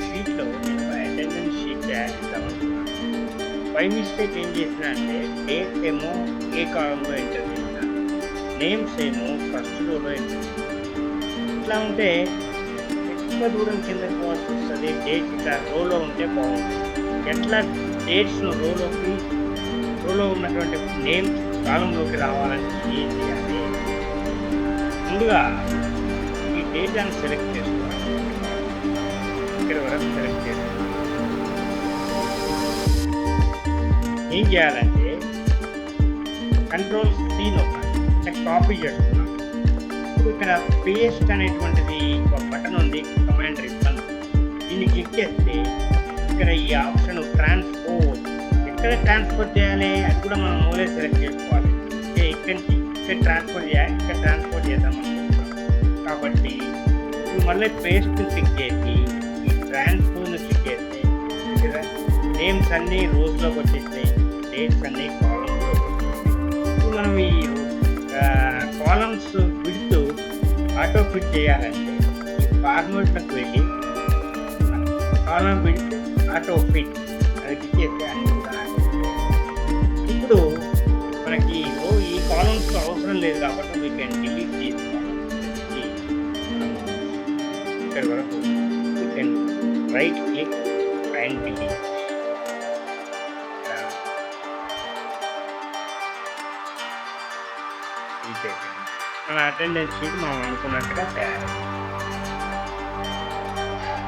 షీట్‌లో నేను attendance sheet తయారు చేద్దామనుకున్నాను. బై మిస్టేక్ ఏం చేసినా అంటే డేట్స్ ఏమో ఏ కాలంలో ఎంటర్ చేసినా, నేమ్స్ ఏమో ఫస్ట్ రోలో ఎంటర్ చేసినా. ఇట్లా ఉంటే ఎక్కువ దూరం కిందకి పోవాల్సి వస్తది. డేట్స్ ఇట్లా రోలో ఉంటే బాగుంటుంది. ఎట్లా డేట్స్‌ను రోలో ఉన్నటువంటి నేమ్స్ కాలంలోకి రావాలంటే ఏం చేయాలి? ముందుగా ఈ డేటాను సెలెక్ట్ చేసుకోవాలి. ఇక్కడ వరకు సెలెక్ట్ చేసుకోవాలి. ఏం చేయాలంటే కంట్రోల్ C నొక్కాలి. అంటే కాపీ చేసుకున్నాం. ఇప్పుడు ఇక్కడ పేస్ట్ అనేటువంటిది ఒక బటన్ ఉంది, కమాండ్ రిబ్బన్. దీన్ని క్లిక్ చేస్తే ఇక్కడ ఈ ఆప్షన్ ట్రాన్స్పోజ్, ఎక్కడ ట్రాన్స్ఫర్ చేయాలి అది కూడా మనం మూలే సెలెక్ట్ చేసుకోవాలి. ఇక్కడ ట్రాన్స్ఫర్ చేయాలి, ఇక్కడ ట్రాన్స్ఫర్ చేద్దాం అనుకుంటున్నాం. కాబట్టి ఇప్పుడు మళ్ళీ పేస్ట్ క్లిక్ చేసి ఈ ట్రాన్స్పోజ్ని క్లిక్ చేస్తే ఇక్కడ నేమ్స్ అన్నీ రోస్లోకి వచ్చేస్తాయి, డేట్స్ అన్నీ కాలమ్స్లోకి వచ్చేస్తాయి. ఇప్పుడు మనం ఈ కాలమ్స్ విడ్త్ ఆటో ఫిట్ చేయాలంటే ఈ ఫార్మాట్లకు వెళ్ళి కాలమ్ విడ్త్ ఆటో ఫిట్ అది క్లిక్ చేస్తే అన్ని ఇప్పుడు మనకి ఈ కాలమ్స్ అవసరం లేదు కాబట్టి వీ కెన్ డిలీట్ చేసుకోవాలి. ఇక్కడ వరకు we can write click and delete. మన అటెండెన్స్ షీట్ మనం అనుకున్నట్టుగా తయారు.